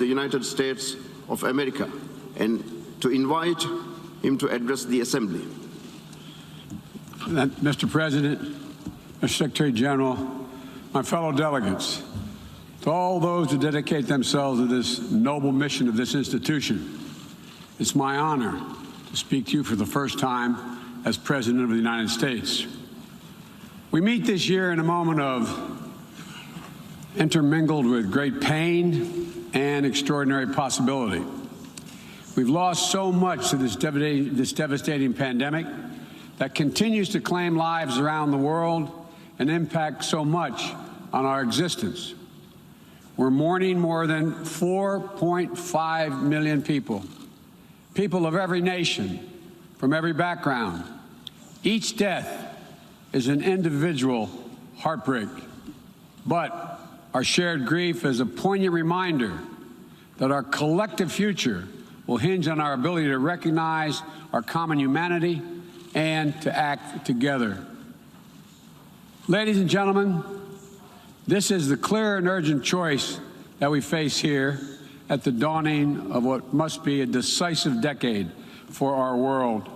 the United States of America and to invite him to address the Assembly. Mr. President, Mr. Secretary General, my fellow delegates, to all those who dedicate themselves to this noble mission of this institution, it's my honor to speak to you for the first time as President of the United States. We meet this year in a moment of intermingled with great pain and extraordinary possibility. We've lost so much to this devastating pandemic that continues to claim lives around the world and impact so much on our existence. We're mourning more than 4.5 million people, people of every nation, from every background. Each death is an individual heartbreak, but our shared grief is a poignant reminder that our collective future will hinge on our ability to recognize our common humanity and to act together. Ladies and gentlemen, this is the clear and urgent choice that we face here at the dawning of what must be a decisive decade for our world,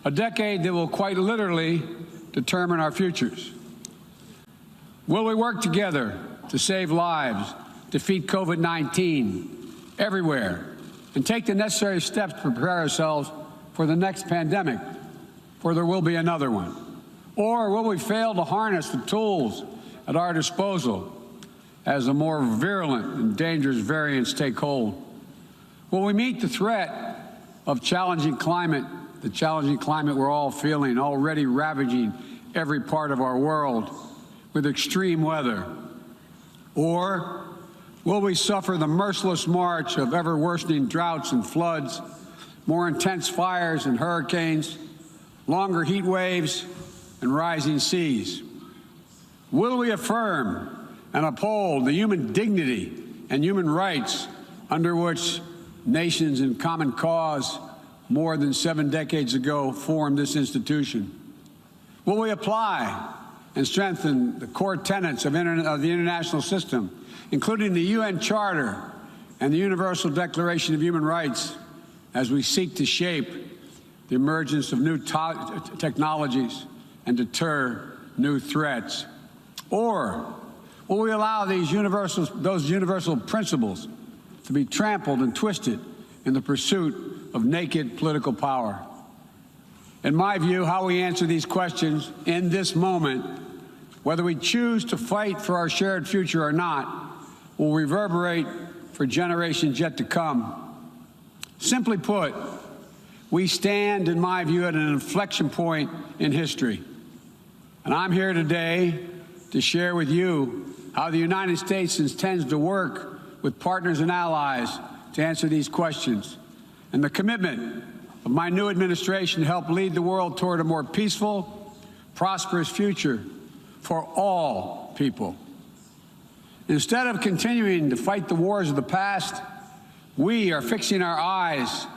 a decade that will quite literally determine our futures. Will we work together to save lives, defeat COVID-19 everywhere, and take the necessary steps to prepare ourselves for the next pandemic, for there will be another one? Or will we fail to harness the tools at our disposal as the more virulent and dangerous variants take hold? Will we meet the threat of the challenging climate we're all feeling, already ravaging every part of our world with extreme weather? Or will we suffer the merciless march of ever-worsening droughts and floods, more intense fires and hurricanes, longer heat waves, and rising seas? Will we affirm and uphold the human dignity and human rights under which nations in common cause more than 7 decades ago formed this institution? Will we apply and strengthen the core tenets of the international system, including the UN Charter and the Universal Declaration of Human Rights, as we seek to shape the emergence of new technologies and deter new threats? Or will we allow those universal principles to be trampled and twisted in the pursuit of naked political power? In my view, how we answer these questions in this moment, whether we choose to fight for our shared future or not, will reverberate for generations yet to come. Simply put, we stand, in my view, at an inflection point in history. And I'm here today to share with you how the United States intends to work with partners and allies to answer these questions, and the commitment of my new administration to help lead the world toward a more peaceful, prosperous future for all people. Instead of continuing to fight the wars of the past, we are fixing our eyes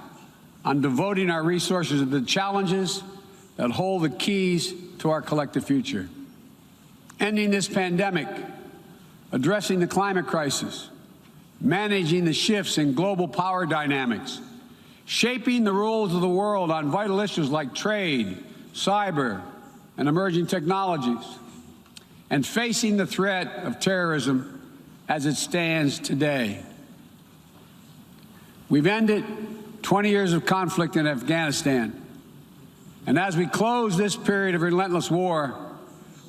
on devoting our resources to the challenges that hold the keys to our collective future. Ending this pandemic, addressing the climate crisis, managing the shifts in global power dynamics, shaping the rules of the world on vital issues like trade, cyber, and emerging technologies, and facing the threat of terrorism as it stands today. We've ended 20 years of conflict in Afghanistan, and as we close this period of relentless war,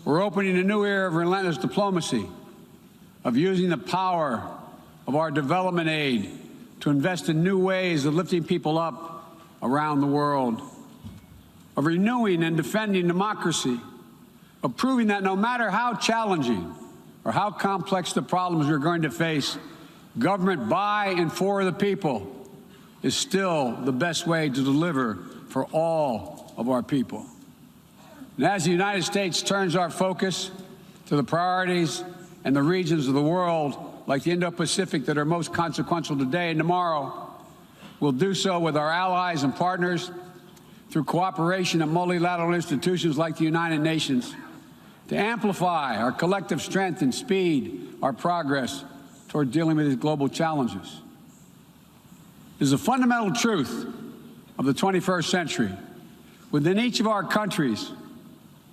we're opening a new era of relentless diplomacy, of using the power of our development aid to invest in new ways of lifting people up around the world, of renewing and defending democracy, of proving that no matter how challenging or how complex the problems we're going to face, government by and for the people is still the best way to deliver for all of our people. And as the United States turns our focus to the priorities and the regions of the world, like the Indo-Pacific, that are most consequential today and tomorrow, we'll do so with our allies and partners through cooperation at multilateral institutions like the United Nations to amplify our collective strength and speed our progress toward dealing with these global challenges. It is a fundamental truth of the 21st century within each of our countries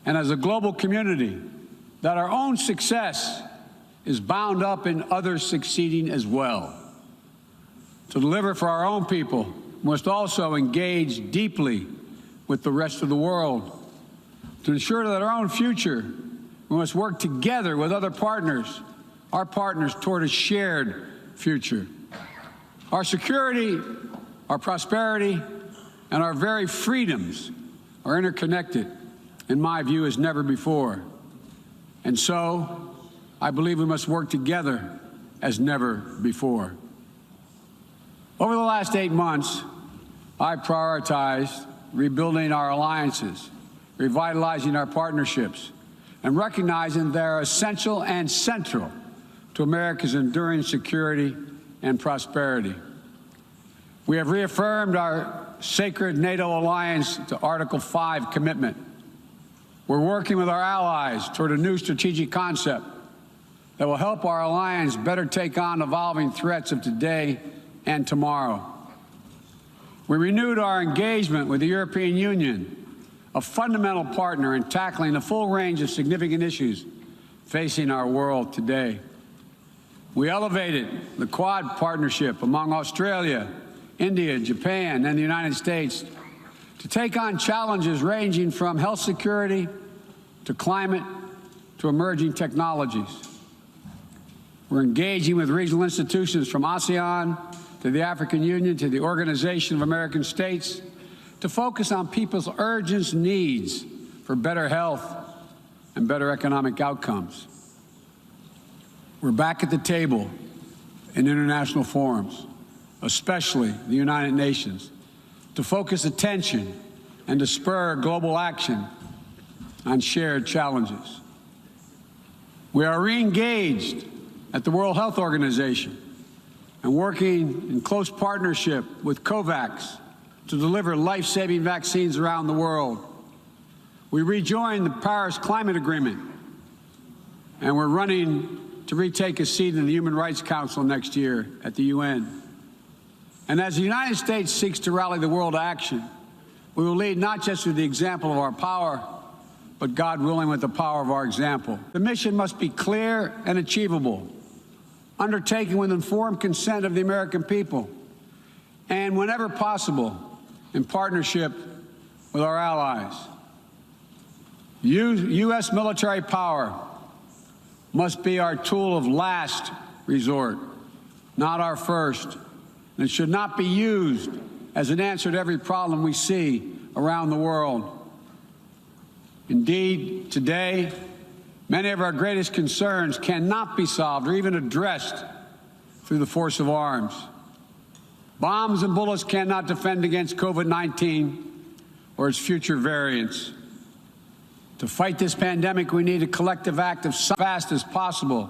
and as a global community that our own success is bound up in others succeeding as well. To deliver for our own people, we must also engage deeply with the rest of the world. To ensure that our own future, we must work together with other partners, our partners, toward a shared future. Our security, our prosperity, and our very freedoms are interconnected, in my view, as never before. And so, I believe we must work together as never before. Over the last 8 months, I prioritized rebuilding our alliances, revitalizing our partnerships, and recognizing they are essential and central to America's enduring security and prosperity. We have reaffirmed our sacred NATO alliance to Article 5 commitment. We're working with our allies toward a new strategic concept that will help our alliance better take on evolving threats of today and tomorrow. We renewed our engagement with the European Union, a fundamental partner in tackling the full range of significant issues facing our world today. We elevated the Quad partnership among Australia, India, Japan, and the United States to take on challenges ranging from health security to climate to emerging technologies. We're engaging with regional institutions from ASEAN to the African Union to the Organization of American States to focus on people's urgent needs for better health and better economic outcomes. We're back at the table in international forums, especially the United Nations, to focus attention and to spur global action on shared challenges. We are re-engaged at the World Health Organization and working in close partnership with COVAX to deliver life-saving vaccines around the world. We rejoined the Paris Climate Agreement, and we're running to retake a seat in the Human Rights Council next year at the UN. And as the United States seeks to rally the world to action, we will lead not just with the example of our power, but, God willing, with the power of our example. The mission must be clear and achievable, undertaken with informed consent of the American people, and whenever possible, in partnership with our allies. U.S. military power must be our tool of last resort, not our first. And it should not be used as an answer to every problem we see around the world. Indeed, today, many of our greatest concerns cannot be solved or even addressed through the force of arms. Bombs and bullets cannot defend against COVID-19 or its future variants. To fight this pandemic, we need a collective act of fast as possible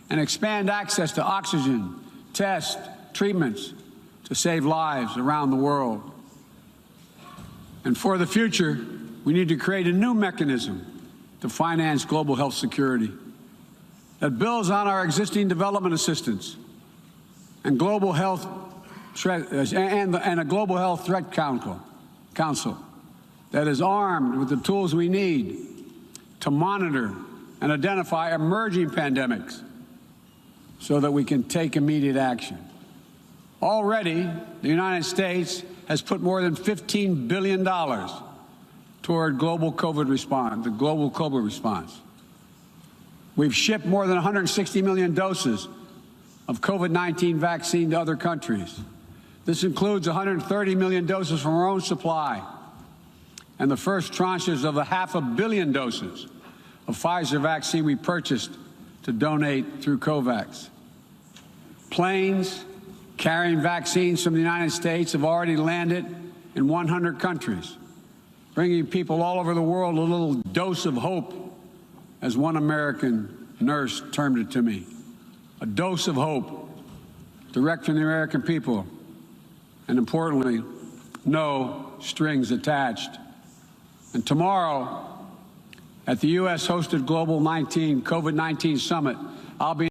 and expand access to oxygen, tests, treatments to save lives around the world. And for the future, we need to create a new mechanism to finance global health security that builds on our existing development assistance and global health and a global health threat council that is armed with the tools we need to monitor and identify emerging pandemics so that we can take immediate action. Already, the United States has put more than $15 billion toward the global COVID response. We've shipped more than 160 million doses of COVID-19 vaccine to other countries. This includes 130 million doses from our own supply and the first tranches of the 500 million doses of Pfizer vaccine we purchased to donate through COVAX. Planes carrying vaccines from the United States have already landed in 100 countries, bringing people all over the world a little dose of hope, as one American nurse termed it to me. A dose of hope, direct from the American people, and importantly, no strings attached. And tomorrow, at the U.S.-hosted Global COVID-19 Summit, I'll be